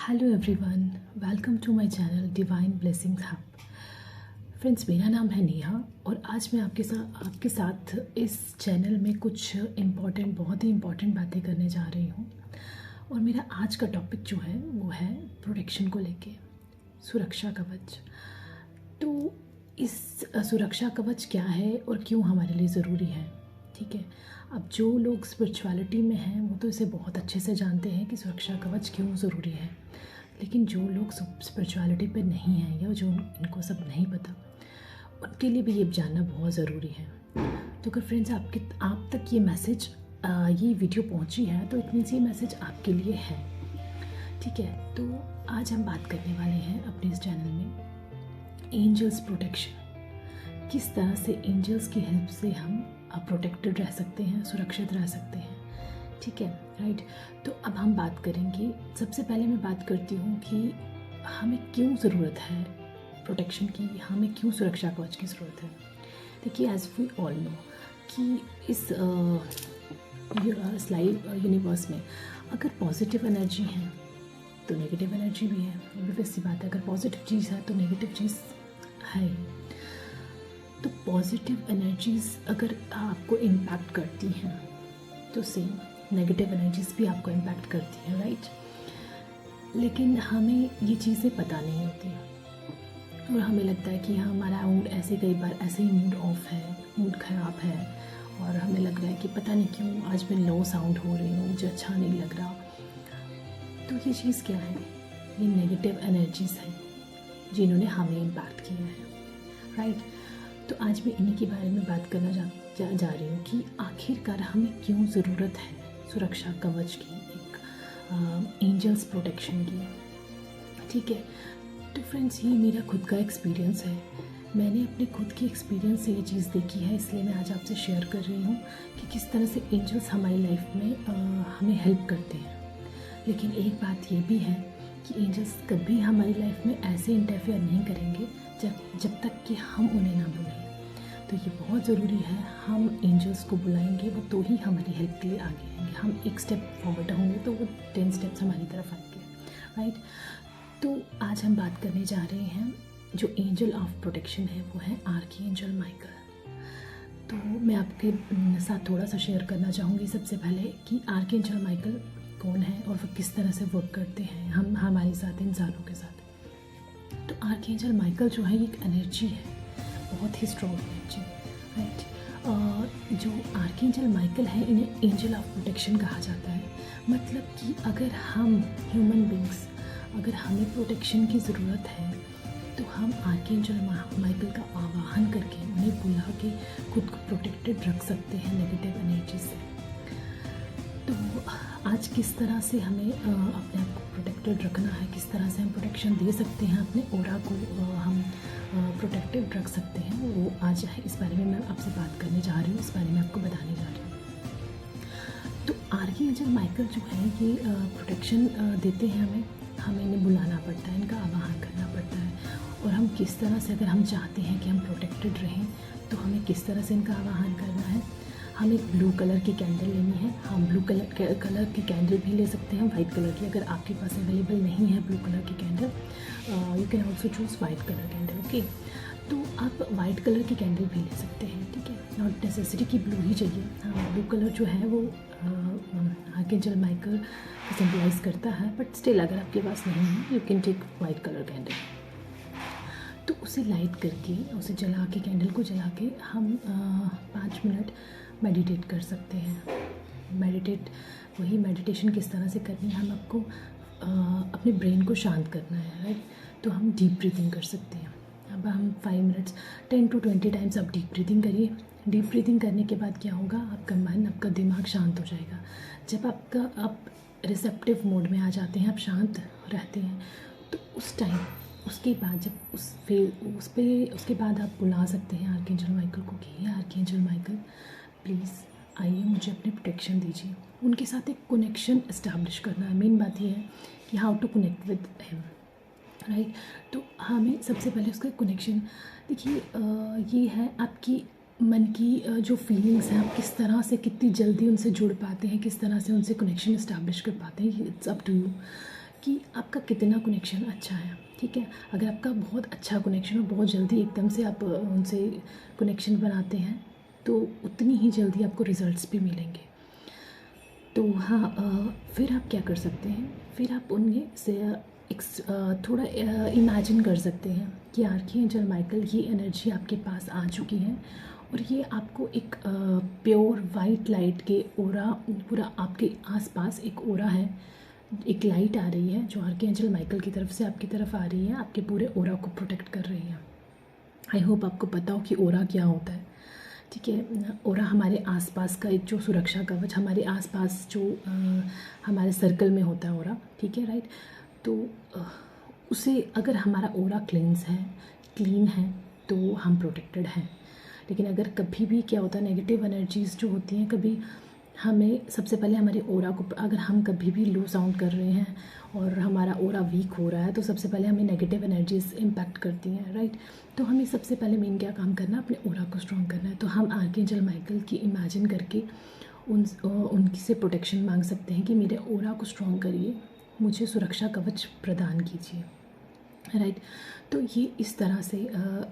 Hello everyone, welcome to my channel divine blessings hub. Friends, मेरा नाम है नेहा और आज मैं आपके साथ इस चैनल में कुछ बहुत ही इम्पॉर्टेंट बातें करने जा रही हूँ। और मेरा आज का टॉपिक जो है वो है प्रोटेक्शन को लेके, सुरक्षा कवच। तो इस सुरक्षा कवच क्या है और क्यों हमारे लिए ज़रूरी है, ठीक है। अब जो लोग स्पिरिचुअलिटी में हैं वो तो इसे बहुत अच्छे से जानते हैं कि सुरक्षा कवच क्यों ज़रूरी है, लेकिन जो लोग स्पिरिचुअलिटी पे नहीं हैं या जो इनको सब नहीं पता, उनके लिए भी ये जानना बहुत ज़रूरी है। तो अगर फ्रेंड्स आप तक ये मैसेज, ये वीडियो पहुंची है तो इट मीन्स ये मैसेज आपके लिए है, ठीक है। तो आज हम बात करने वाले हैं अपने इस चैनल में एंजल्स प्रोटेक्शन। किस तरह से एंजल्स की हेल्प से हम प्रोटेक्टेड रह सकते हैं, सुरक्षित रह सकते हैं, ठीक है, राइट। तो अब हम बात करेंगे। सबसे पहले मैं बात करती हूँ कि हमें क्यों ज़रूरत है प्रोटेक्शन की, हमें क्यों सुरक्षा कवच की ज़रूरत है। देखिए, एज वी ऑल नो कि इस लाइव यूनिवर्स में अगर पॉजिटिव एनर्जी है तो नेगेटिव एनर्जी भी है। ऑब्वियस सी बात है, अगर पॉजिटिव चीज़ है तो नेगेटिव चीज़ है। तो पॉजिटिव एनर्जीज़ अगर आपको इम्पैक्ट करती हैं तो सेम नेगेटिव एनर्जीज़ भी आपको इम्पैक्ट करती हैं, राइट। लेकिन हमें ये चीज़ें पता नहीं होती और हमें लगता है कि हमारा मूड ऐसे, कई बार ऐसे ही मूड ऑफ है, मूड ख़राब है और हमें लग रहा है कि पता नहीं क्यों आज मैं लो साउंड हो रही हूँ, मुझे अच्छा नहीं लग रहा। तो ये चीज़ क्या है? ये नेगेटिव एनर्जीज़ हैं जिन्होंने हमें इम्पैक्ट किया है, राइट। तो आज मैं इन्हीं के बारे में बात करना जा रही हूँ कि आखिरकार हमें क्यों ज़रूरत है सुरक्षा कवच की, एक एंजल्स प्रोटेक्शन की, ठीक है। तो फ्रेंड्स, ये मेरा खुद का एक्सपीरियंस है। मैंने अपने खुद के एक्सपीरियंस से ये चीज़ देखी है, इसलिए मैं आज आपसे शेयर कर रही हूँ कि किस तरह से एंजल्स हमारी लाइफ में हमें हेल्प करते हैं। लेकिन एक बात ये भी है कि एंजल्स कभी हमारी लाइफ में ऐसे इंटरफेयर नहीं करेंगे जब तक कि हम उन्हें ना बुलाएं। तो ये बहुत ज़रूरी है, हम एंजल्स को बुलाएंगे वो तो ही हमारी हेल्प के लिए आगे आएंगे। हम एक स्टेप फॉरवर्ड होंगे तो वो 10 स्टेप्स हमारी तरफ आएंगे, राइट। तो आज हम बात करने जा रहे हैं, जो एंजल ऑफ प्रोटेक्शन है वो है आर्कएंजल माइकल। तो मैं आपके साथ थोड़ा सा शेयर करना चाहूँगी सबसे पहले कि आर्कएंजल माइकल कौन है और वो किस तरह से वर्क करते हैं हमारे साथ, इंसानों के साथ। तो आर्कएंजल माइकल जो है एक एनर्जी है, बहुत ही स्ट्रॉन्ग एनर्जी, राइट। जो आर्कएंजल माइकल है इन्हें एंजल ऑफ प्रोटेक्शन कहा जाता है। मतलब कि अगर हम ह्यूमन बींग्स, अगर हमें प्रोटेक्शन की ज़रूरत है तो हम आर्कएंजल माइकल का आवाहन करके, उन्हें बुला के खुद को प्रोटेक्टेड रख सकते हैं नेगेटिव एनर्जी से। तो आज किस तरह से हमें अपने आप को प्रोटेक्टेड रखना है, किस तरह से हम प्रोटेक्शन दे सकते हैं, अपने ऑरा को हम प्रोटेक्टेड रख सकते हैं, वो आज है, इस बारे में मैं आपसे बात करने जा रही हूँ, इस बारे में आपको बताने जा रही हूँ। तो आर्कएंजल माइकल जो है ये प्रोटेक्शन देते हैं हमें इन्हें बुलाना पड़ता है, इनका आवाहन करना पड़ता है। और हम किस तरह से, अगर हम चाहते हैं कि हम प्रोटेक्टेड रहें तो हमें किस तरह से इनका आवाहन करना है। हम एक ब्लू कलर की कैंडल लेनी है, हम ब्लू कलर की कैंडल भी ले सकते हैं, वाइट कलर की। अगर आपके पास अवेलेबल नहीं है ब्लू कलर की candle, you can also choose white colour candle, okay. तो आप वाइट कलर की कैंडल भी ले सकते हैं, ठीक है। नॉट नेसेसरी कि ब्लू ही चाहिए। हाँ, ब्लू कलर जो है वो आर्कएंजल माइकल को सिंबलाइज करता है, बट स्टिल अगर आपके पास नहीं है you can take white colour candle. तो उसे लाइट करके, उसे जला के, कैंडल को जला के हम 5 मिनट मेडिटेट कर सकते हैं। वही मेडिटेशन किस तरह से करनी है, हम आपको अपने ब्रेन को शांत करना है, राइट। तो हम डीप ब्रीथिंग कर सकते हैं। अब हम 5 मिनट्स 10 to 20 टाइम्स आप डीप ब्रीथिंग करिए। डीप ब्रीथिंग करने के बाद क्या होगा, आपका मन, आपका दिमाग शांत हो जाएगा। जब आप रिसेप्टिव मोड में आ जाते हैं, आप शांत रहते हैं, तो उस टाइम, उसके बाद जब उसके बाद आप बुला सकते हैं आर्कएंजल माइकल को कि हे आर्कएंजल माइकल, प्लीज़ आइए, मुझे अपनी प्रोटेक्शन दीजिए। उनके साथ एक कनेक्शन इस्टेब्लिश करना है। मेन बात ये है कि how to connect with him, right. तो हमें सबसे पहले उसका कनेक्शन, देखिए ये है आपकी मन की जो फीलिंग्स हैं, आप किस तरह से, कितनी जल्दी उनसे जुड़ पाते हैं, किस तरह से उनसे कनेक्शन इस्टेब्लिश कर पाते हैं, इट्स अप टू यू। कि आपका कितना कनेक्शन अच्छा है, ठीक है। अगर आपका बहुत अच्छा कनेक्शन हो, बहुत जल्दी एकदम से आप उनसे कनेक्शन बनाते हैं, तो उतनी ही जल्दी आपको रिज़ल्ट्स भी मिलेंगे। तो हाँ, फिर आप क्या कर सकते हैं, फिर आप उनमें से थोड़ा इमेजिन कर सकते हैं कि आर्कएंजल माइकल ये एनर्जी आपके पास आ चुकी है और ये आपको एक प्योर वाइट लाइट के ओरा, पूरा आपके आसपास एक ओरा है, एक लाइट आ रही है जो आर्कएंजल माइकल की तरफ से आपकी तरफ आ रही है, आपके पूरे ओरा को प्रोटेक्ट कर रही है। आई होप आपको पता हो कि ओरा क्या होता है, ठीक है। ओरा हमारे आसपास का एक जो सुरक्षा कवच, हमारे आसपास जो हमारे सर्कल में होता है ओरा, ठीक है, राइट। तो उसे अगर हमारा ओरा क्लीन है तो हम प्रोटेक्टेड हैं। लेकिन अगर कभी भी क्या होता है, नेगेटिव एनर्जीज़ जो होती हैं, कभी हमें सबसे पहले हमारे ओरा को, अगर हम कभी भी लो साउंड कर रहे हैं और हमारा ओरा वीक हो रहा है, तो सबसे पहले हमें नेगेटिव एनर्जीज इम्पैक्ट करती हैं, राइट। तो हमें सबसे पहले मेन क्या काम करना है, अपने ओरा को स्ट्रॉन्ग करना है। तो हम आर्कएंजल माइकल की इमेजिन करके उनकी से प्रोटेक्शन मांग सकते हैं कि मेरे ओरा को स्ट्रॉन्ग करिए, मुझे सुरक्षा कवच प्रदान कीजिए, राइट। तो ये इस तरह से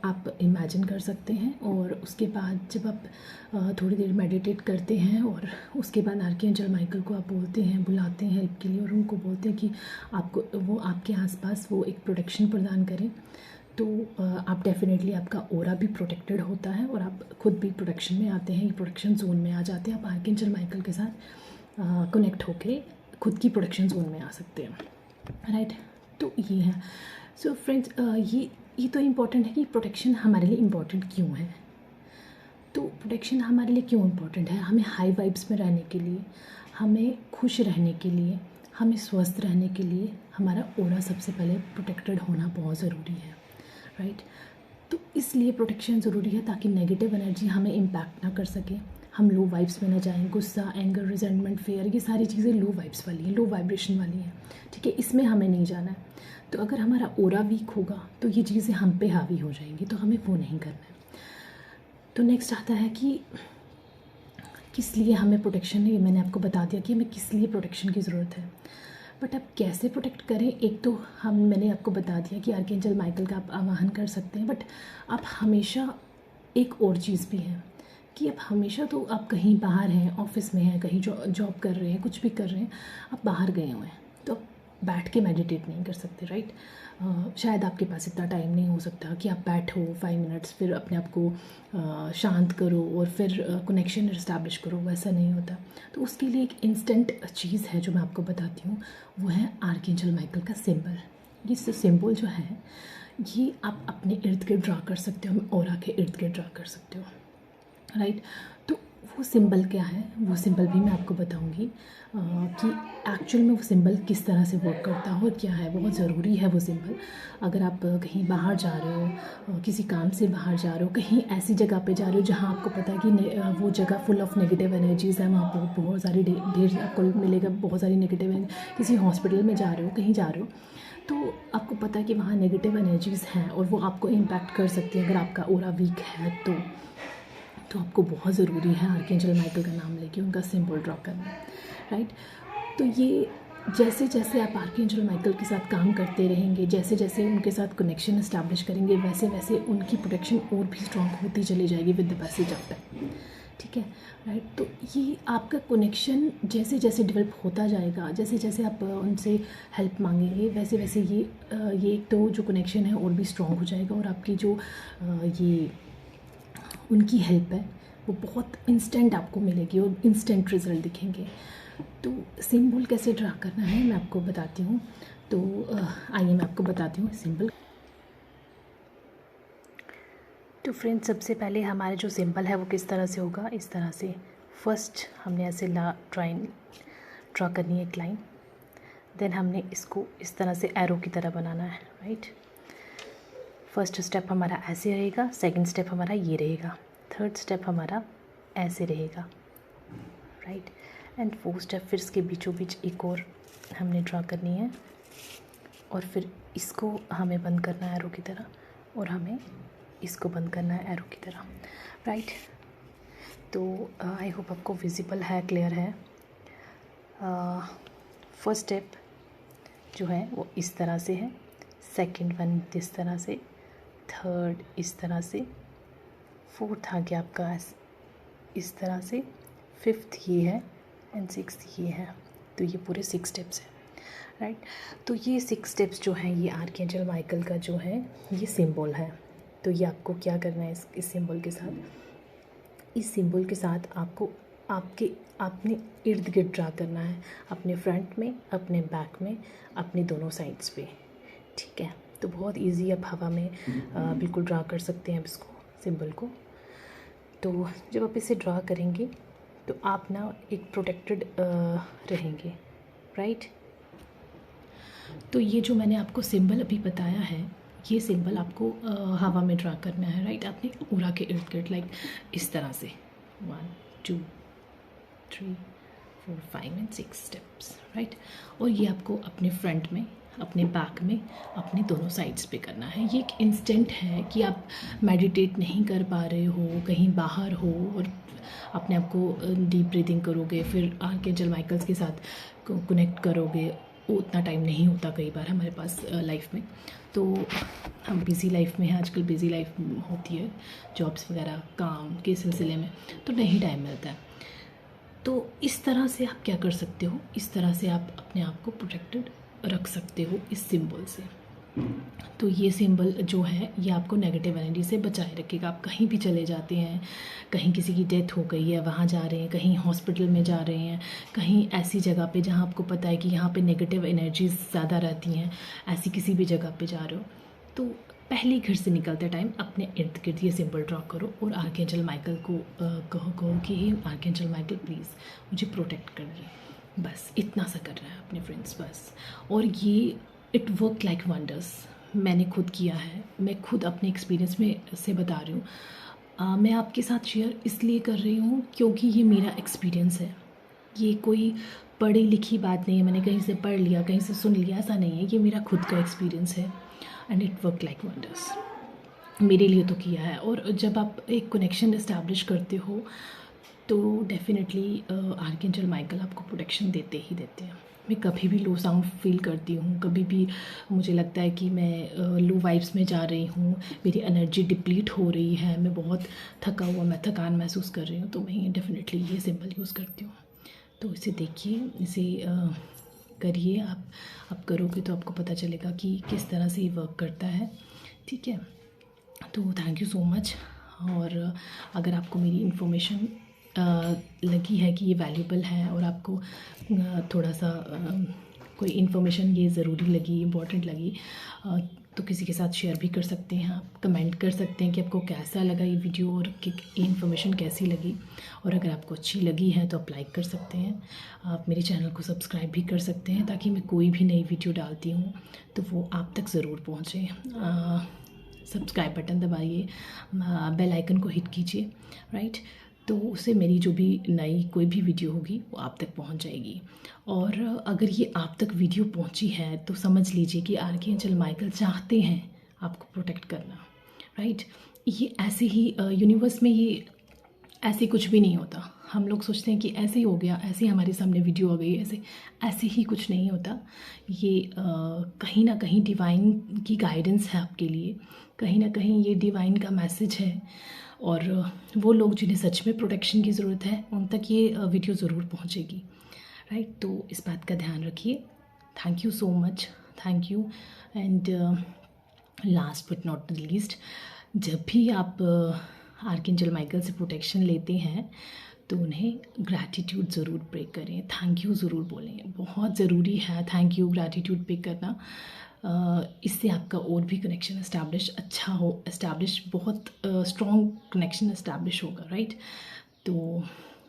आप इमेजिन कर सकते हैं। और उसके बाद जब आप थोड़ी देर मेडिटेट करते हैं और उसके बाद आर्कएंजल माइकल को आप बोलते हैं, बुलाते हैं हेल्प के लिए, और उनको बोलते हैं कि आपको वो आपके आसपास वो एक प्रोटेक्शन प्रदान करें, तो आप डेफिनेटली आपका ओरा भी प्रोटेक्टेड होता है और आप खुद भी प्रोटेक्शन में आते हैं, प्रोटेक्शन जोन में आ जाते हैं। आप आर्कएंजल माइकल के साथ कनेक्ट होके खुद की प्रोटेक्शन जोन में आ सकते हैं, राइट। तो ये है। सो फ्रेंड्स, ये तो इम्पॉर्टेंट है कि प्रोटेक्शन हमारे लिए इम्पॉर्टेंट क्यों है। तो प्रोटेक्शन हमारे लिए क्यों इम्पॉर्टेंट है, हमें हाई वाइब्स में रहने के लिए, हमें खुश रहने के लिए, हमें स्वस्थ रहने के लिए हमारा ओरा सबसे पहले प्रोटेक्टेड होना बहुत ज़रूरी है, राइट। तो इसलिए प्रोटेक्शन ज़रूरी है ताकि नेगेटिव एनर्जी हमें इम्पैक्ट ना कर सके, हम लो वाइब्स में ना जाएं। गुस्सा, एंगर, रिजेंटमेंट, फेयर, ये सारी चीज़ें लो वाइब्स वाली हैं, लो वाइब्रेशन वाली हैं, ठीक है, इसमें हमें नहीं जाना है। तो अगर हमारा ओरा वीक होगा तो ये चीज़ें हम पे हावी हो जाएंगी, तो हमें वो नहीं करना है। तो नेक्स्ट आता है कि किस लिए हमें प्रोटेक्शन है। ये मैंने आपको बता दिया कि हमें किस लिए प्रोटेक्शन की ज़रूरत है, बट अब कैसे प्रोटेक्ट करें। एक तो मैंने आपको बता दिया कि आर्कएंजल माइकल का आप आवाहन कर सकते हैं, बट आप हमेशा एक और चीज़ भी है कि आप हमेशा, तो आप कहीं बाहर हैं, ऑफिस में हैं, कहीं जॉब कर रहे हैं, कुछ भी कर रहे हैं, आप बाहर गए हुए हैं, तो आप बैठ के मेडिटेट नहीं कर सकते, राइट। शायद आपके पास इतना टाइम नहीं हो सकता कि आप बैठो 5 मिनट्स, फिर अपने आप को शांत करो और फिर कनेक्शन इस्टेब्लिश करो, वैसा नहीं होता। तो उसके लिए एक इंस्टेंट चीज़ है जो मैं आपको बताती हूँ, वो है आर्कएंजल माइकल का सिंबल। ये सिंबल जो है, ये आप अपने इर्द गिर्द ड्रा कर सकते हो, ओरा के इर्द गिर्द ड्रा कर सकते हो, राइट। तो वो सिंबल क्या है, वो सिंबल भी मैं आपको बताऊंगी कि एक्चुअल में वो सिंबल किस तरह से वर्क करता है और क्या है। बहुत ज़रूरी है वो सिंबल। अगर आप कहीं बाहर जा रहे हो, किसी काम से बाहर जा रहे हो, कहीं ऐसी जगह पे जा रहे हो जहाँ आपको पता है कि वो जगह फुल ऑफ नेगेटिव एनर्जीज़ है, वहाँ पर बहुत सारी ढेर आपको मिलेगा, बहुत सारी नेगेटिव, किसी हॉस्पिटल में जा रहे हो, कहीं जा रहे हो, तो आपको पता है कि वहाँ नेगेटिव एनर्जीज़ हैं और वो आपको इम्पैक्ट कर सकती है। अगर आपका ओरा वीक है तो आपको बहुत ज़रूरी है आर्कएंजल माइकल का नाम लेके उनका सिंबल ड्रॉ करना, राइट। तो ये जैसे जैसे आप आर्कएंजल माइकल के साथ काम करते रहेंगे, जैसे जैसे उनके साथ कनेक्शन इस्टेब्लिश करेंगे, वैसे वैसे उनकी प्रोटेक्शन और भी स्ट्रॉन्ग होती चली जाएगी with the passage of time, ठीक है, राइट। तो ये आपका कनेक्शन जैसे जैसे डेवलप होता जाएगा, जैसे जैसे आप उनसे हेल्प मांगेंगे, वैसे वैसे ये एक तो जो कनेक्शन है और भी स्ट्रॉन्ग हो जाएगा, और आपकी जो ये उनकी हेल्प है वो बहुत इंस्टेंट आपको मिलेगी और इंस्टेंट रिजल्ट दिखेंगे। तो सिंबल कैसे ड्रा करना है मैं आपको बताती हूँ। तो आइए मैं आपको बताती हूँ सिंबल। तो फ्रेंड्स, सबसे पहले हमारा जो सिंबल है वो किस तरह से होगा, इस तरह से। फर्स्ट हमने ऐसे ड्रा करनी है एक लाइन, देन हमने इसको इस तरह से एरो की तरह बनाना है, राइट। फर्स्ट स्टेप हमारा ऐसे रहेगा, सेकंड स्टेप हमारा ये रहेगा, थर्ड स्टेप हमारा ऐसे रहेगा, राइट। एंड फोर्थ स्टेप फिर इसके बीचों बीच एक और हमने ड्रा करनी है, और फिर इसको हमें बंद करना है एरो की तरह, और हमें इसको बंद करना है एरो की तरह, राइट। तो आई होप आपको विजिबल है, क्लियर है। फर्स्ट स्टेप जो है वो इस तरह से है, सेकंड वन इस तरह से, थर्ड इस तरह से, फोर्थ आ गया आपका इस तरह से, फिफ्थ ये है एंड सिक्स्थ ये है। तो ये पूरे 6 स्टेप्स हैं, राइट। तो ये 6 स्टेप्स जो हैं ये आर्कएंजल माइकल का जो है ये सिंबल है। तो ये आपको क्या करना है इस सिंबल के साथ, इस सिंबल के साथ आपको अपने इर्द गिर्द ड्रा करना है, अपने फ्रंट में, अपने बैक में, अपने दोनों साइड्स पे, ठीक है। तो बहुत इजी, आप हवा में बिल्कुल ड्रा कर सकते हैं इसको, सिंबल को। तो जब आप इसे ड्रा करेंगे तो आप ना एक प्रोटेक्टेड रहेंगे, राइट। तो ये जो मैंने आपको सिंबल अभी बताया है, ये सिंबल आपको हवा में ड्रा करना है, राइट। अपने उरा के इर्द गिर्द, लाइक इस तरह से 1 2 3 4 5 एंड 6 स्टेप्स, राइट। और ये आपको अपने फ्रंट में, अपने बैक में, अपने दोनों साइड्स पे करना है। ये एक इंस्टेंट है कि आप मेडिटेट नहीं कर पा रहे हो, कहीं बाहर हो और अपने आप को डीप ब्रीदिंग करोगे, फिर आर्कएंजल माइकल्स के साथ कनेक्ट करोगे। वो उतना टाइम नहीं होता कई बार हमारे पास लाइफ में, तो हम बिज़ी लाइफ में हैं आजकल, बिज़ी लाइफ होती है, जॉब्स वगैरह काम के सिलसिले में, तो नहीं टाइम मिलता है। तो इस तरह से आप क्या कर सकते हो, इस तरह से आप अपने आप को प्रोटेक्टेड रख सकते हो इस सिंबल से। तो ये सिंबल जो है ये आपको नेगेटिव एनर्जी से बचाए रखेगा। आप कहीं भी चले जाते हैं, कहीं किसी की डेथ हो गई है वहाँ जा रहे हैं, कहीं हॉस्पिटल में जा रहे हैं, कहीं ऐसी जगह पे जहाँ आपको पता है कि यहाँ पे नेगेटिव एनर्जीज ज़्यादा रहती हैं, ऐसी किसी भी जगह पे जा रहे हो, तो पहले घर से निकलते टाइम अपने इर्द गिर्द ये सिंबल ड्रॉ करो और आर्कएंजल माइकल को कहो कि हे आर्कएंजल माइकल प्लीज़ मुझे प्रोटेक्ट करिए। बस इतना सा कर रहा है अपने फ्रेंड्स, बस। और ये इट वर्क लाइक वंडर्स। मैंने खुद किया है, मैं खुद अपने एक्सपीरियंस में से बता रही हूँ। मैं आपके साथ शेयर इसलिए कर रही हूँ क्योंकि ये मेरा एक्सपीरियंस है। ये कोई पढ़ी लिखी बात नहीं है, मैंने कहीं से पढ़ लिया, कहीं से सुन लिया, ऐसा नहीं है। ये मेरा खुद का एक्सपीरियंस है and it work like wonders. मेरे लिए तो किया है। और जब आप एक कनेक्शन इस्टेब्लिश करते हो तो डेफिनेटली आर्कएंजल माइकल आपको प्रोटेक्शन देते ही देते हैं। मैं कभी भी लो साउंड फील करती हूँ, कभी भी मुझे लगता है कि मैं लो वाइब्स में जा रही हूँ, मेरी एनर्जी डिप्लीट हो रही है, मैं बहुत थका हुआ, मैं थकान महसूस कर रही हूँ, तो मैं डेफिनेटली ये सिंबल यूज़ करती हूँ। तो इसे देखिए, इसे करिए आप करोगे तो आपको पता चलेगा कि किस तरह से ये वर्क करता है, ठीक है। तो थैंक यू सो मच। और अगर आपको मेरी इन्फॉर्मेशन लगी है कि ये वैल्यूबल है और आपको थोड़ा सा कोई इन्फॉर्मेशन ये ज़रूरी लगी, इम्पोर्टेंट लगी, तो किसी के साथ शेयर भी कर सकते हैं। आप कमेंट कर सकते हैं कि आपको कैसा लगा ये वीडियो और कि ये इन्फॉर्मेशन कैसी लगी। और अगर आपको अच्छी लगी है तो आप लाइक कर सकते हैं। आप मेरे चैनल को सब्सक्राइब भी कर सकते हैं ताकि मैं कोई भी नई वीडियो डालती हूँ तो वो आप तक ज़रूर पहुँचे। सब्सक्राइब बटन दबाइए, बेल आइकन को हिट कीजिए, राइट। तो उससे मेरी जो भी नई कोई भी वीडियो होगी वो आप तक पहुंच जाएगी। और अगर ये आप तक वीडियो पहुंची है तो समझ लीजिए कि आर्कएंजल माइकल चाहते हैं आपको प्रोटेक्ट करना, राइट। ये ऐसे ही यूनिवर्स में ये ऐसे कुछ भी नहीं होता। हम लोग सोचते हैं कि ऐसे ही हो गया, ऐसे ही हमारे सामने वीडियो आ गई, ऐसे ही कुछ नहीं होता। ये कहीं ना कहीं डिवाइन की गाइडेंस है आपके लिए, कहीं ना कहीं ये डिवाइन का मैसेज है। और वो लोग जिन्हें सच में प्रोटेक्शन की ज़रूरत है उन तक ये वीडियो ज़रूर पहुंचेगी, राइट। तो इस बात का ध्यान रखिए। Thank you so much, thank you. And last but not the least, जब भी आप आर्कएंजल माइकल से प्रोटेक्शन लेते हैं तो उन्हें ग्रैटिट्यूड ज़रूर पे करें, थैंक यू ज़रूर बोलें। बहुत ज़रूरी है थैंक यू, ग्रैटिट्यूड पे करना। इससे आपका और भी कनेक्शन इस्टेब्लिश बहुत स्ट्रॉन्ग कनेक्शन इस्टेब्लिश होगा, राइट। तो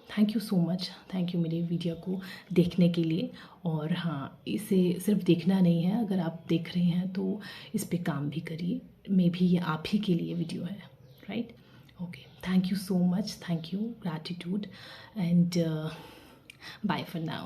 thank you so much, thank you मेरी वीडियो को देखने के लिए। और हाँ, इसे सिर्फ देखना नहीं है, अगर आप देख रहे हैं तो इस पे काम भी करिए। मे भी ये आप ही के लिए वीडियो है, right. Okay, thank you so much, thank you, gratitude, and bye for now.